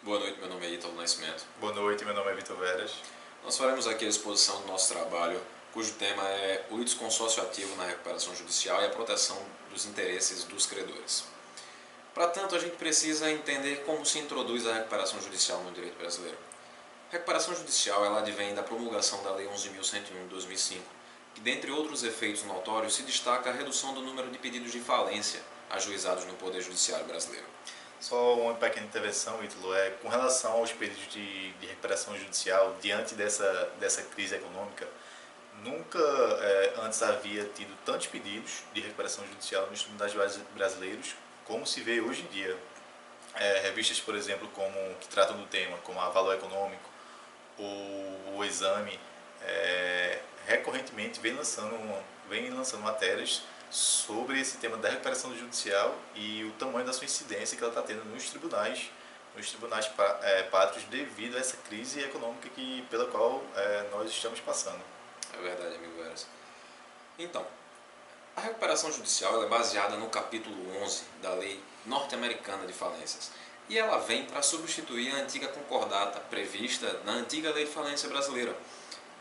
Boa noite, meu nome é Ítalo Nascimento. Boa noite, meu nome é Vitor Veras. Nós faremos aqui a exposição do nosso trabalho, cujo tema é o litisconsórcio ativo na recuperação judicial e a proteção dos interesses dos credores. Para tanto, a gente precisa entender como se introduz a recuperação judicial no direito brasileiro. A recuperação judicial ela advém da promulgação da Lei 11.101 de 2005, que, dentre outros efeitos notórios, se destaca a redução do número de pedidos de falência ajuizados no Poder Judiciário brasileiro. Só uma pequena intervenção, Ítalo, com relação aos pedidos de recuperação judicial diante dessa crise econômica, nunca antes havia tido tantos pedidos de recuperação judicial nos tribunais brasileiros como se vê hoje em dia. Revistas, por exemplo, que tratam do tema, como a Valor Econômico ou o Exame, recorrentemente vem lançando matérias sobre esse tema da recuperação judicial e o tamanho da sua incidência que ela está tendo nos tribunais pátrios devido a essa crise econômica pela qual nós estamos passando. É verdade, amigo Veras. Então, a recuperação judicial ela é baseada no capítulo 11 da Lei Norte-Americana de Falências e ela vem para substituir a antiga concordata prevista na antiga Lei de Falência brasileira.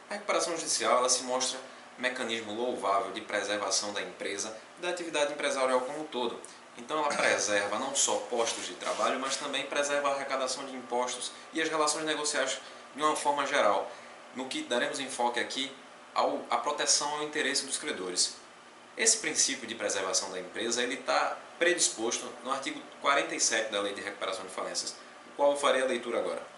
A recuperação judicial ela se mostra mecanismo louvável de preservação da empresa e da atividade empresarial como um todo. Então ela preserva não só postos de trabalho, mas também preserva a arrecadação de impostos e as relações negociais de uma forma geral, no que daremos enfoque aqui à proteção ao interesse dos credores. Esse princípio de preservação da empresa está predisposto no artigo 47 da Lei de Recuperação de Falências, o qual eu farei a leitura agora.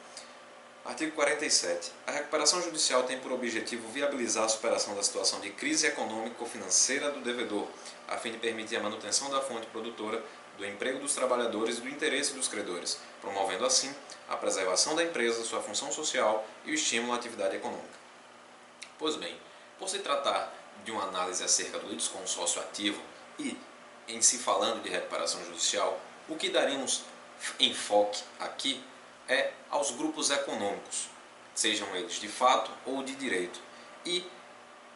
Artigo 47. A recuperação judicial tem por objetivo viabilizar a superação da situação de crise econômico-financeira do devedor, a fim de permitir a manutenção da fonte produtora, do emprego dos trabalhadores e do interesse dos credores, promovendo assim a preservação da empresa, sua função social e o estímulo à atividade econômica. Pois bem, por se tratar de uma análise acerca do litisconsórcio ativo e, em se falando de recuperação judicial, o que daremos enfoque aqui aos grupos econômicos, sejam eles de fato ou de direito. E,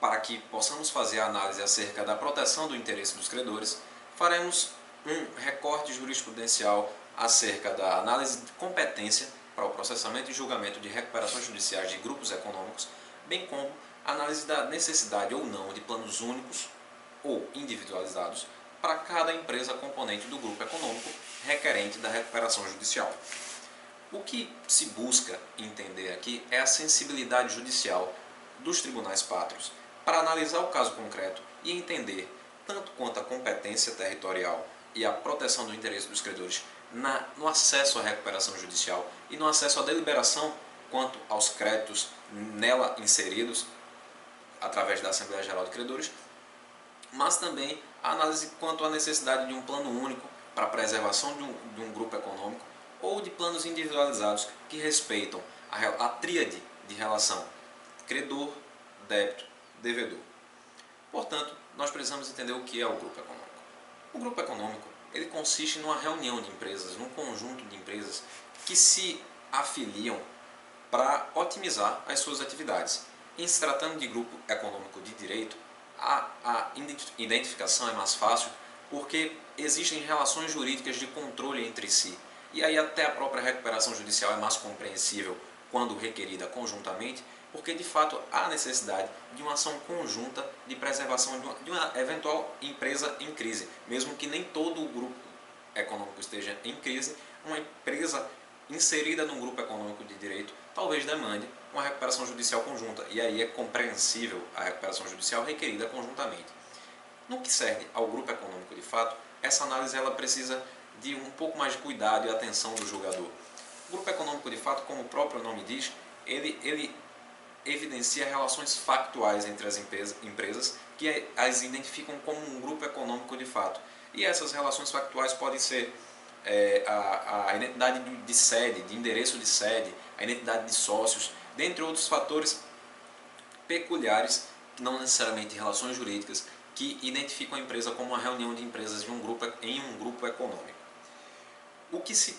para que possamos fazer a análise acerca da proteção do interesse dos credores, faremos um recorte jurisprudencial acerca da análise de competência para o processamento e julgamento de recuperações judiciais de grupos econômicos, bem como a análise da necessidade ou não de planos únicos ou individualizados para cada empresa componente do grupo econômico requerente da recuperação judicial. O que se busca entender aqui é a sensibilidade judicial dos tribunais pátrios para analisar o caso concreto e entender, tanto quanto a competência territorial e a proteção do interesse dos credores no acesso à recuperação judicial e no acesso à deliberação quanto aos créditos nela inseridos através da Assembleia Geral de Credores, mas também a análise quanto à necessidade de um plano único para a preservação de um grupo econômico ou de planos individualizados que respeitam a tríade de relação credor, débito, devedor. Portanto, nós precisamos entender o que é o grupo econômico. O grupo econômico ele consiste numa reunião de empresas, num conjunto de empresas que se afiliam para otimizar as suas atividades. Em se tratando de grupo econômico de direito, a identificação é mais fácil porque existem relações jurídicas de controle entre si. E aí até a própria recuperação judicial é mais compreensível quando requerida conjuntamente, porque de fato há necessidade de uma ação conjunta de preservação de uma eventual empresa em crise. Mesmo que nem todo o grupo econômico esteja em crise, uma empresa inserida num grupo econômico de direito talvez demande uma recuperação judicial conjunta. E aí é compreensível a recuperação judicial requerida conjuntamente. No que serve ao grupo econômico de fato, essa análise ela precisa de um pouco mais de cuidado e atenção do julgador. O grupo econômico de fato, como o próprio nome diz, ele evidencia relações factuais entre as empresas que as identificam como um grupo econômico de fato. E essas relações factuais podem ser a identidade de sede, de endereço de sede, a identidade de sócios, dentre outros fatores peculiares, não necessariamente relações jurídicas, que identificam a empresa como uma reunião de empresas em um grupo econômico. O que se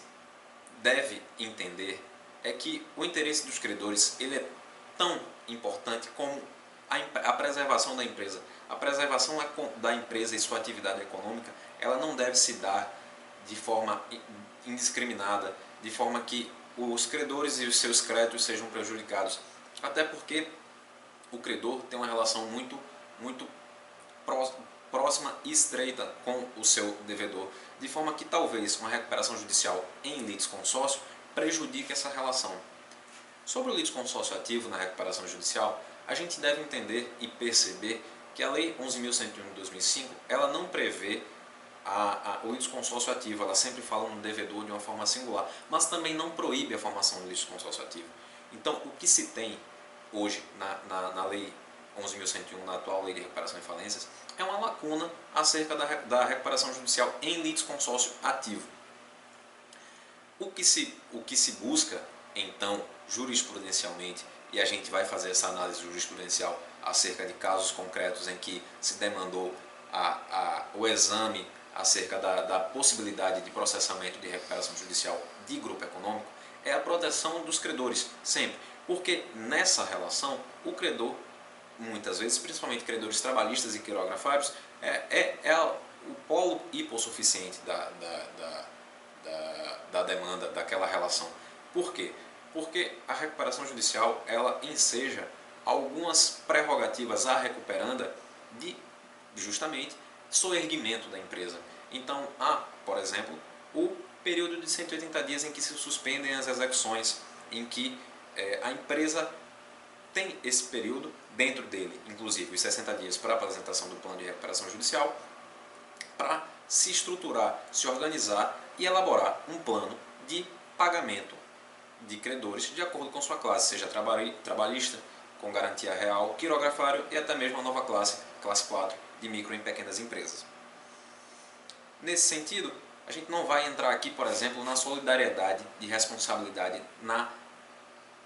deve entender é que o interesse dos credores ele é tão importante como a preservação da empresa. A preservação da empresa e sua atividade econômica ela não deve se dar de forma indiscriminada, de forma que os credores e os seus créditos sejam prejudicados. Até porque o credor tem uma relação muito próxima e estreita com o seu devedor, de forma que talvez uma recuperação judicial em litisconsórcio prejudique essa relação. Sobre o litisconsórcio ativo na recuperação judicial, a gente deve entender e perceber que a Lei 11.101 de 2005 ela não prevê o litisconsórcio ativo, ela sempre fala no devedor de uma forma singular, mas também não proíbe a formação do litisconsórcio ativo. Então, o que se tem hoje na Lei 11.101, na atual Lei de Recuperação de Falências, é uma lacuna acerca da recuperação judicial em litisconsórcio ativo. O que se busca, então, jurisprudencialmente, e a gente vai fazer essa análise jurisprudencial acerca de casos concretos em que se demandou o exame acerca da possibilidade de processamento de recuperação judicial de grupo econômico, é a proteção dos credores, sempre. Porque nessa relação, o credor, muitas vezes, principalmente credores trabalhistas e quirografários, o polo hipossuficiente da demanda, daquela relação. Por quê? Porque a recuperação judicial, ela enseja algumas prerrogativas à recuperanda de, justamente, soerguimento da empresa. Então, há, por exemplo, o período de 180 dias em que se suspendem as execuções, em que a empresa tem esse período, dentro dele, inclusive os 60 dias para a apresentação do plano de recuperação judicial, para se estruturar, se organizar e elaborar um plano de pagamento de credores de acordo com sua classe, seja trabalhista, com garantia real, quirografário e até mesmo a nova classe 4, de micro e pequenas empresas. Nesse sentido, a gente não vai entrar aqui, por exemplo, na solidariedade de responsabilidade, na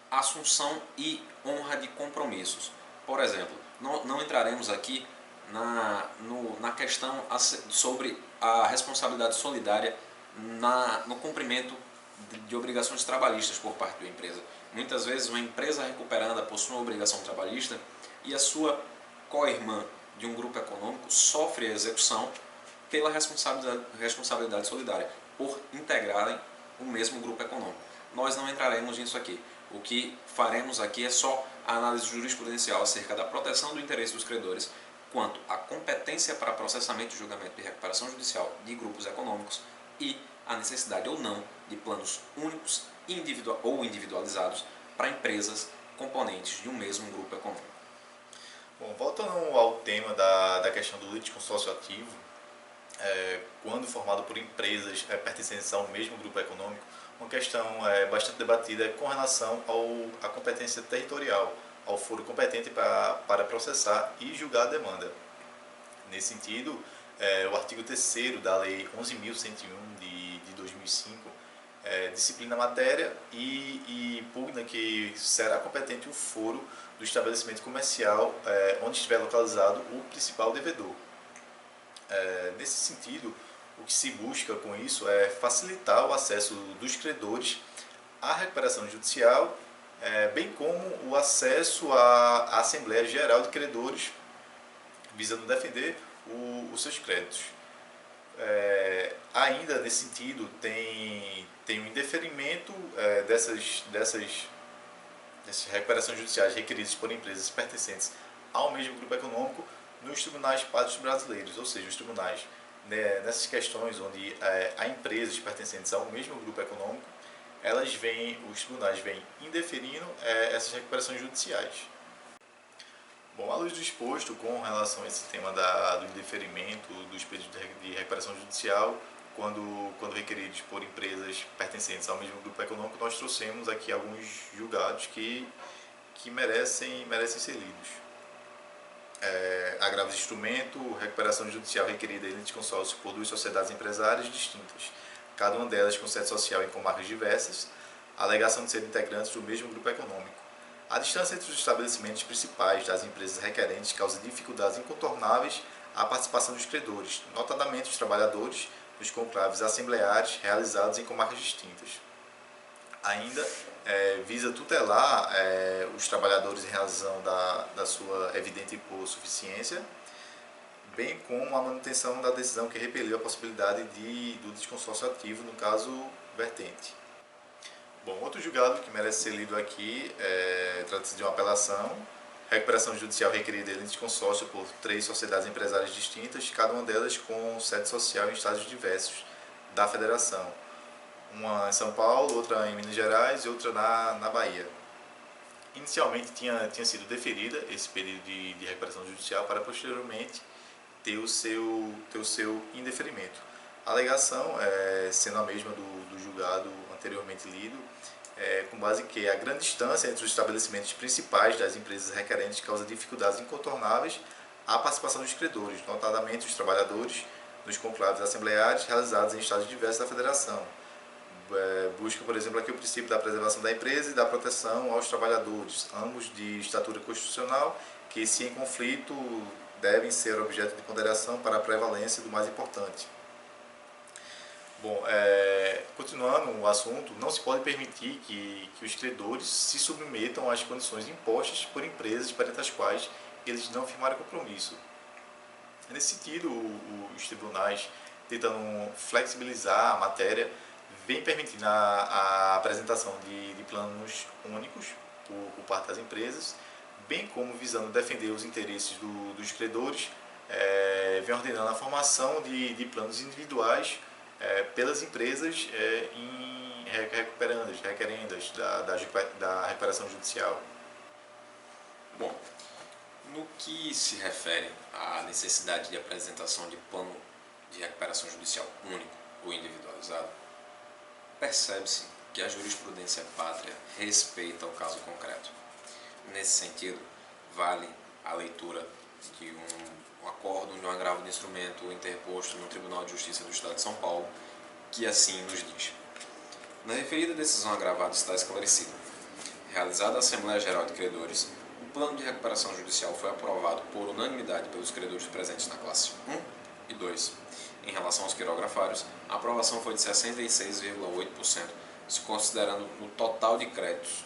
assunção e honra de compromissos. Por exemplo, não entraremos aqui na questão sobre a responsabilidade solidária no cumprimento de obrigações trabalhistas por parte da empresa. Muitas vezes uma empresa recuperanda possui uma obrigação trabalhista e a sua co-irmã de um grupo econômico sofre a execução pela responsabilidade solidária, por integrarem o mesmo grupo econômico. Nós não entraremos nisso aqui. O que faremos aqui é só a análise jurisprudencial acerca da proteção do interesse dos credores quanto à competência para processamento e julgamento de recuperação judicial de grupos econômicos e a necessidade ou não de planos únicos ou individualizados para empresas componentes de um mesmo grupo econômico. Bom, voltando ao tema da questão do litisconsórcio ativo, quando formado por empresas pertencentes ao mesmo grupo econômico, uma questão bastante debatida é com relação à competência territorial, ao foro competente para processar e julgar a demanda. Nesse sentido, o artigo 3º da Lei 11.101 de 2005 disciplina a matéria e pugna que será competente o foro do estabelecimento comercial onde estiver localizado o principal devedor. Nesse sentido, o que se busca com isso é facilitar o acesso dos credores à recuperação judicial, bem como o acesso à Assembleia Geral de Credores, visando defender os seus créditos. Ainda nesse sentido, tem um indeferimento dessas recuperações judiciais requeridas por empresas pertencentes ao mesmo grupo econômico nos tribunais pátrios brasileiros, ou seja, os tribunais, nessas questões onde há empresas pertencentes ao mesmo grupo econômico, os tribunais vêm indeferindo essas recuperações judiciais. Bom, à luz do exposto com relação a esse tema do indeferimento dos pedidos de recuperação judicial, quando requeridos por empresas pertencentes ao mesmo grupo econômico, nós trouxemos aqui alguns julgados que merecem ser lidos. Agravos de instrumento, recuperação judicial requerida em litisconsórcio por duas sociedades empresárias distintas, cada uma delas com sede social em comarcas diversas, a alegação de serem integrantes do mesmo grupo econômico. A distância entre os estabelecimentos principais das empresas requerentes causa dificuldades incontornáveis à participação dos credores, notadamente os trabalhadores, nos conclaves assembleares realizados em comarcas distintas. Ainda visa tutelar os trabalhadores em razão da sua evidente hipossuficiência, bem como a manutenção da decisão que repeliu a possibilidade do desconsórcio ativo no caso vertente. Bom, Outro julgado que merece ser lido aqui trata-se de uma apelação. Recuperação judicial requerida em litisconsórcio por 3 sociedades empresárias distintas, cada uma delas com sede social em estados diversos da federação. Uma em São Paulo, outra em Minas Gerais e outra na Bahia. Inicialmente tinha sido deferida esse pedido de recuperação judicial para posteriormente ter o seu indeferimento. A alegação, sendo a mesma do julgado anteriormente lido, com base que a grande distância entre os estabelecimentos principais das empresas requerentes causa dificuldades incontornáveis à participação dos credores, notadamente os trabalhadores, nos conclaves assembleares realizados em estados diversos da federação. Busca, por exemplo, aqui o princípio da preservação da empresa e da proteção aos trabalhadores, ambos de estatura constitucional, que, se em conflito, devem ser objeto de ponderação para a prevalência do mais importante. Bom, continuando o assunto, não se pode permitir que os credores se submetam às condições impostas por empresas perante as quais eles não firmaram compromisso. Nesse sentido, os tribunais, tentando flexibilizar a matéria, vem permitindo a apresentação de planos únicos por parte das empresas, bem como visando defender os interesses dos credores, vem ordenando a formação de planos individuais pelas empresas requerendas da recuperação judicial. Bom, no que se refere à necessidade de apresentação de plano de recuperação judicial único ou individualizado, percebe-se que a jurisprudência pátria respeita o caso concreto. Nesse sentido, vale a leitura de um acórdão de um agravo de instrumento interposto no Tribunal de Justiça do Estado de São Paulo, que assim nos diz. Na referida decisão agravada está esclarecido. Realizada a Assembleia Geral de Credores, o plano de recuperação judicial foi aprovado por unanimidade pelos credores presentes na classe 1 e 2. Em relação aos quirografários, a aprovação foi de 66,8%, se considerando no total de créditos.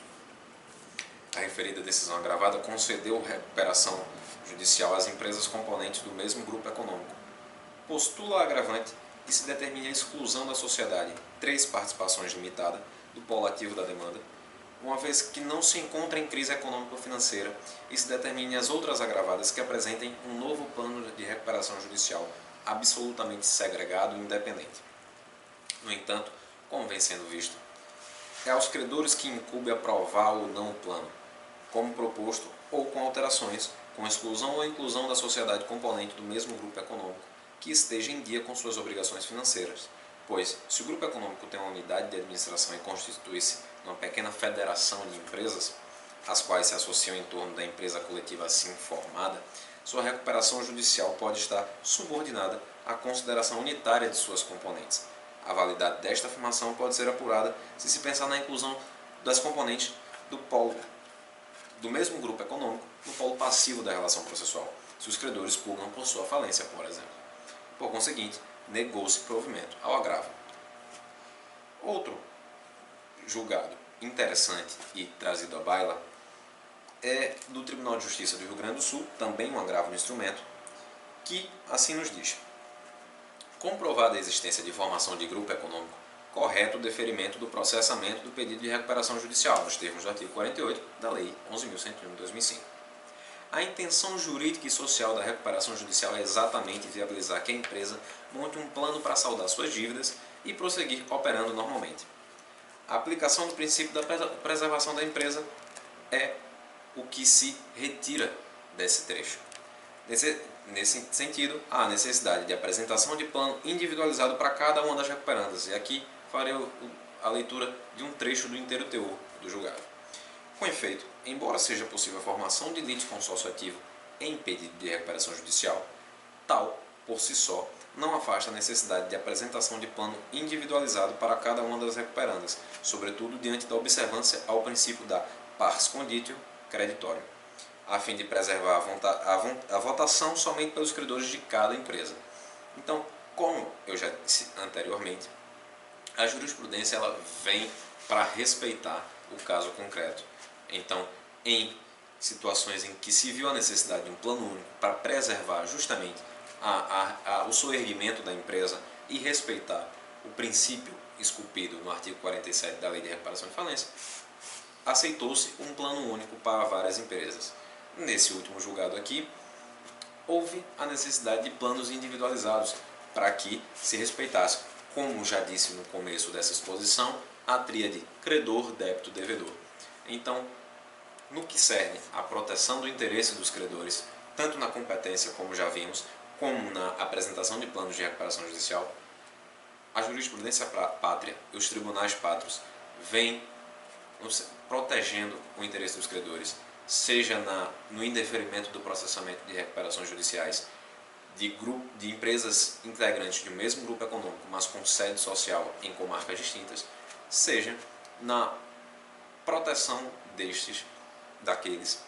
A referida decisão agravada concedeu recuperação judicial às empresas componentes do mesmo grupo econômico. Postula agravante e se determina a exclusão da sociedade 3 participações limitada do polo ativo da demanda, uma vez que não se encontra em crise econômico-financeira, e se determine as outras agravadas que apresentem um novo plano de recuperação judicial absolutamente segregado e independente. No entanto, como vem sendo visto, é aos credores que incumbe aprovar ou não o plano, como proposto ou com alterações, com exclusão ou inclusão da sociedade componente do mesmo grupo econômico, que esteja em dia com suas obrigações financeiras, pois, se o grupo econômico tem uma unidade de administração e constitui-se numa pequena federação de empresas, as quais se associam em torno da empresa coletiva assim formada, sua recuperação judicial pode estar subordinada à consideração unitária de suas componentes. A validade desta afirmação pode ser apurada se pensar na inclusão das componentes do mesmo grupo econômico no polo passivo da relação processual, se os credores pugnam por sua falência, por exemplo. Por conseguinte, negou-se provimento ao agravo. Outro julgado interessante e trazido à baila é do Tribunal de Justiça do Rio Grande do Sul, também um agravo no instrumento, que assim nos diz: comprovada a existência de formação de grupo econômico, correto o deferimento do processamento do pedido de recuperação judicial, nos termos do artigo 48 da Lei 11.101 de 2005. A intenção jurídica e social da recuperação judicial é exatamente viabilizar que a empresa monte um plano para saldar suas dívidas e prosseguir operando normalmente. A aplicação do princípio da preservação da empresa é o que se retira desse trecho. Nesse sentido, há a necessidade de apresentação de plano individualizado para cada uma das recuperandas, e aqui farei a leitura de um trecho do inteiro teor do julgado. Com efeito, embora seja possível a formação de litisconsórcio ativo em pedido de recuperação judicial, tal, por si só, não afasta a necessidade de apresentação de plano individualizado para cada uma das recuperandas, sobretudo diante da observância ao princípio da pars conditio creditório, a fim de preservar a votação somente pelos credores de cada empresa. Então, como eu já disse anteriormente, a jurisprudência ela vem para respeitar o caso concreto. Então, em situações em que se viu a necessidade de um plano único para preservar justamente o soerguimento da empresa e respeitar o princípio esculpido no artigo 47 da Lei de Recuperação de Falência, aceitou-se um plano único para várias empresas. Nesse último julgado aqui, houve a necessidade de planos individualizados para que se respeitasse, como já disse no começo dessa exposição, a tríade credor, débito, devedor. Então, no que serve à proteção do interesse dos credores, tanto na competência, como já vimos, como na apresentação de planos de recuperação judicial, a jurisprudência pátria e os tribunais pátrios vêm protegendo o interesse dos credores, seja no indeferimento do processamento de recuperações judiciais de empresas integrantes de um mesmo grupo econômico, mas com sede social em comarcas distintas, seja na proteção daqueles,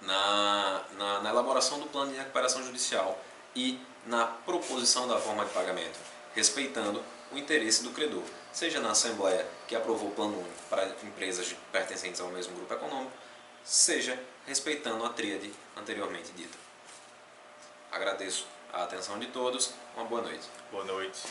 na elaboração do plano de recuperação judicial e na proposição da forma de pagamento, respeitando o interesse do credor, seja na Assembleia, que aprovou o plano único para empresas pertencentes ao mesmo grupo econômico, seja respeitando a tríade anteriormente dita. Agradeço a atenção de todos. Uma boa noite. Boa noite.